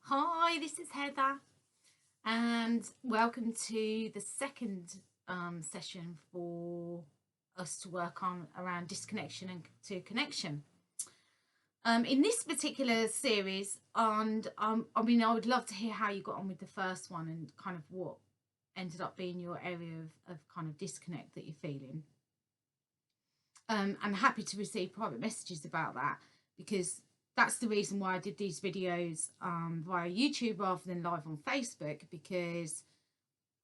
Hi, this is Heather, and welcome to the second session for us to work on around disconnection and to connection. In this particular series, and I would love to hear how you got on with the first one and kind of what ended up being your area of kind of disconnect that you're feeling. I'm happy to receive private messages about that because that's the reason why I did these videos via YouTube rather than live on Facebook, because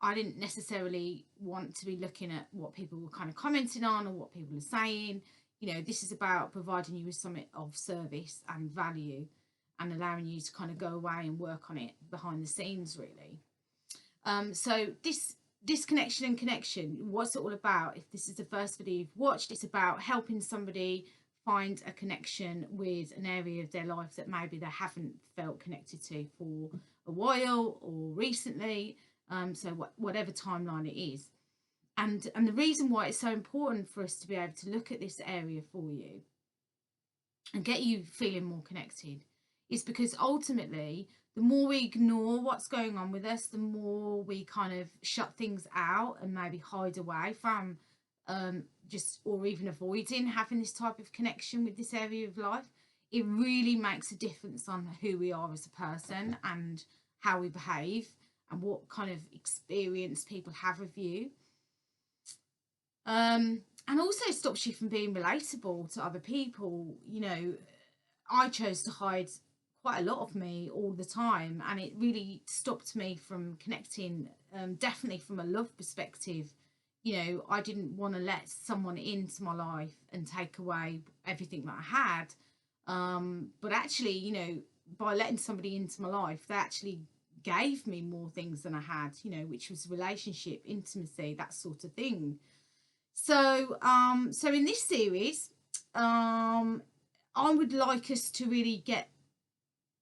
I didn't necessarily want to be looking at what people were kind of commenting on or what people are saying. You know, this is about providing you with something of service and value and allowing you to kind of go away and work on it behind the scenes, really. So this disconnection and connection, what's it all about? If this is the first video you've watched, it's about helping somebody find a connection with an area of their life that maybe they haven't felt connected to for a while or recently. So whatever timeline it is. And the reason why it's so important for us to be able to look at this area for you and get you feeling more connected is because ultimately the more we ignore what's going on with us, the more we kind of shut things out and maybe hide away from just or even avoiding having this type of connection with this area of life. It really makes a difference on who we are as a person and how we behave and what kind of experience people have of you. And also stops you from being relatable to other people. You know, I chose to hide quite a lot of me all the time, and it really stopped me from connecting. Definitely from a love perspective, you know, I didn't want to let someone into my life and take away everything that I had. But actually, you know, by letting somebody into my life, they actually gave me more things than I had, you know, which was relationship, intimacy, that sort of thing. So in this series, I would like us to really get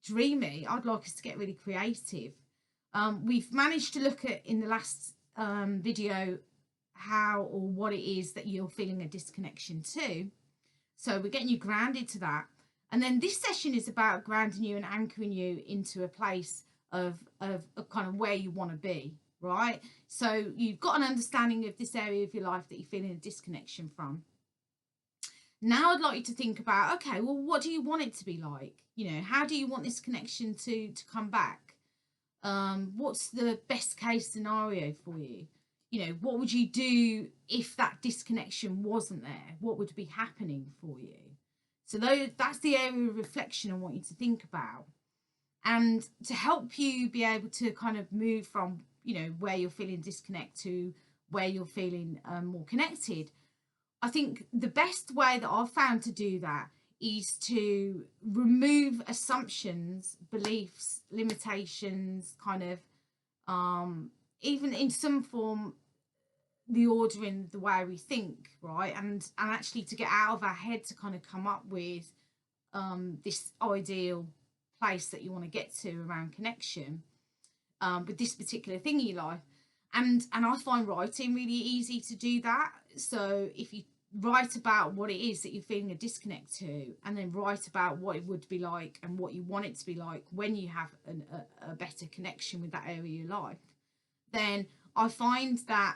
dreamy. I'd like us to get really creative. We've managed to look at in the last video how or what it is that you're feeling a disconnection to. So we're getting you grounded to that. And then this session is about grounding you and anchoring you into a place of kind of where you want to be, right? So you've got an understanding of this area of your life that you're feeling a disconnection from. Now I'd like you to think about, okay, well, what do you want it to be like? You know, how do you want this connection to come back? What's the best case scenario for you? You know, what would you do if that disconnection wasn't there? What would be happening for you? So that's the area of reflection I want you to think about. And to help you be able to kind of move from, you know, where you're feeling disconnect to where you're feeling more connected, I think the best way that I've found to do that is to remove assumptions, beliefs, limitations, kind of even in some form the ordering the way we think, right? And actually to get out of our head to kind of come up with this ideal place that you want to get to around connection with this particular thing in your life. And I find writing really easy to do that. So if you write about what it is that you're feeling a disconnect to, and then write about what it would be like and what you want it to be like when you have a better connection with that area of your life, then I find that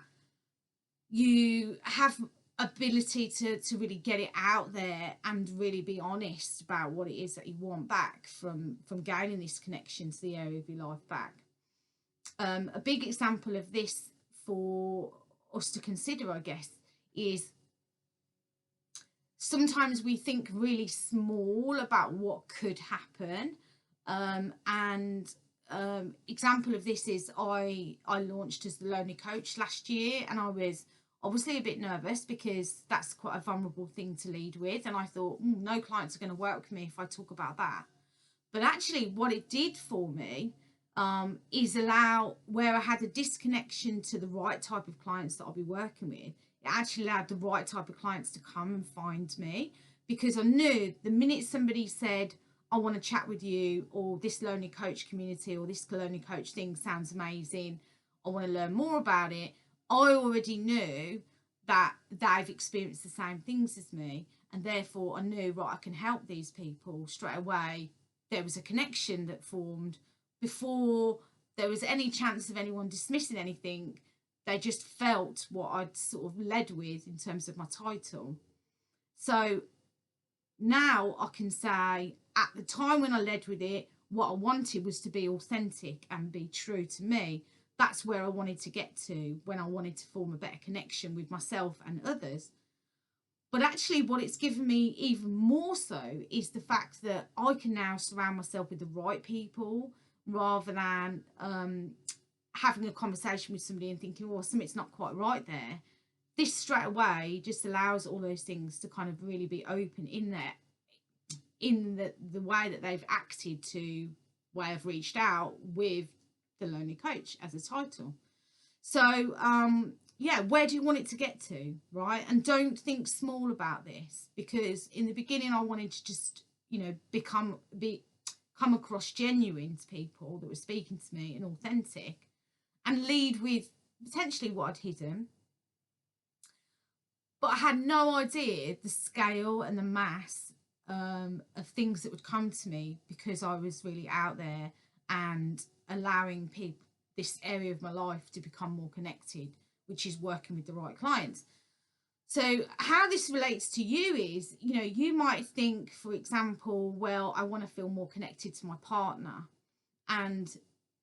you have ability to really get it out there and really be honest about what it is that you want back from gaining this connection to the area of your life back. A big example of this for us to consider, I guess, is sometimes we think really small about what could happen. And example of this is I launched as the Lonely Coach last year, and I was obviously a bit nervous because that's quite a vulnerable thing to lead with, and I thought no clients are going to work with me if I talk about that. But actually what it did for me is allow where I had a disconnection to the right type of clients that I'll be working with, it actually allowed the right type of clients to come and find me, because I knew the minute somebody said, I want to chat with you, or this Lonely Coach community or this Lonely Coach thing sounds amazing, I want to learn more about it, I already knew that they've experienced the same things as me, and therefore I knew, right, I can help these people straight away. There was a connection that formed before there was any chance of anyone dismissing anything, they just felt what I'd sort of led with in terms of my title. So now I can say, at the time when I led with it, what I wanted was to be authentic and be true to me. That's where I wanted to get to when I wanted to form a better connection with myself and others. But actually, what it's given me even more so is the fact that I can now surround myself with the right people, rather than having a conversation with somebody and thinking, well, something's not quite right there. This straight away just allows all those things to kind of really be open in there, in the way that they've acted to where I've reached out with the Lonely Coach as a title. So yeah, where do you want it to get to, right? And don't think small about this, because in the beginning I wanted to just, you know, come across genuine to people that were speaking to me and authentic, and lead with potentially what I'd hidden. But I had no idea the scale and the mass of things that would come to me, because I was really out there and allowing people, this area of my life, to become more connected, which is working with the right clients. So how this relates to you is, you know, you might think, for example, well, I want to feel more connected to my partner, and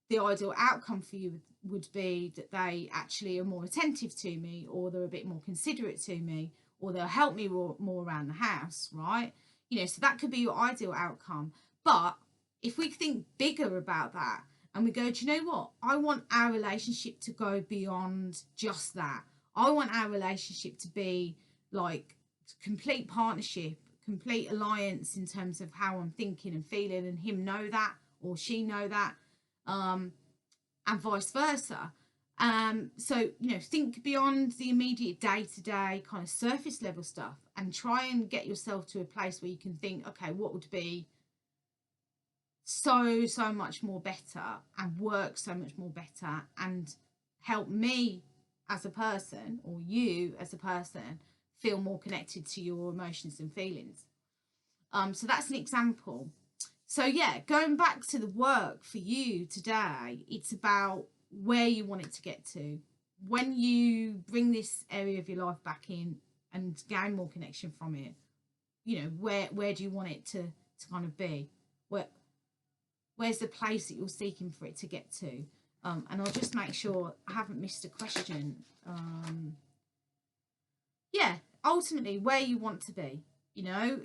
the ideal outcome for you would be that they actually are more attentive to me, or they're a bit more considerate to me, or they'll help me more around the house, right? You know, so that could be your ideal outcome. But if we think bigger about that and we go, do you know what? I want our relationship to go beyond just that. I want our relationship to be like complete partnership, complete alliance in terms of how I'm thinking and feeling, and him know that, or she know that, and vice versa. So, you know, think beyond the immediate day-to-day kind of surface level stuff, and try and get yourself to a place where you can think, okay, what would be so much more better, and work so much more better, and help me as a person, or you as a person, feel more connected to your emotions and feelings. So that's an example. So yeah, going back to the work for you today, it's about where you want it to get to. When you bring this area of your life back in and gain more connection from it, you know, where do you want it to kind of be? Where's the place that you're seeking for it to get to? And I'll just make sure I haven't missed a question. Yeah, ultimately where you want to be, you know.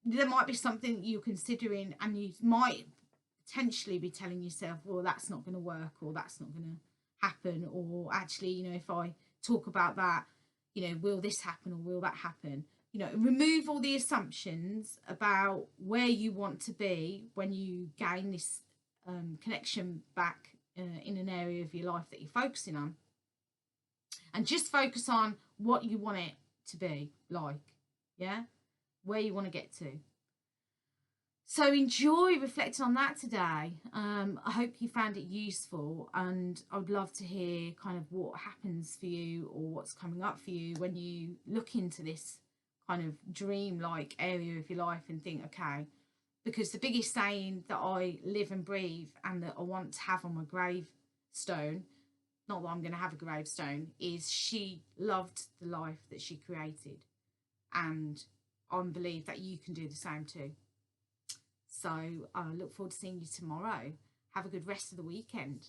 There might be something you're considering, and you might potentially be telling yourself, well, that's not going to work, or that's not going to happen, or actually, you know, if I talk about that, you know, will this happen or will that happen? You know, remove all the assumptions about where you want to be when you gain this connection back in an area of your life that you're focusing on, and just focus on what you want it to be like. Yeah, where you want to get to. So enjoy reflecting on that today. I hope you found it useful, and I would love to hear kind of what happens for you, or what's coming up for you when you look into this kind of dream-like area of your life and think, okay, because the biggest saying that I live and breathe and that I want to have on my gravestone, not that I'm going to have a gravestone, is she loved the life that she created. And I believe that you can do the same too. So I look forward to seeing you tomorrow. Have a good rest of the weekend.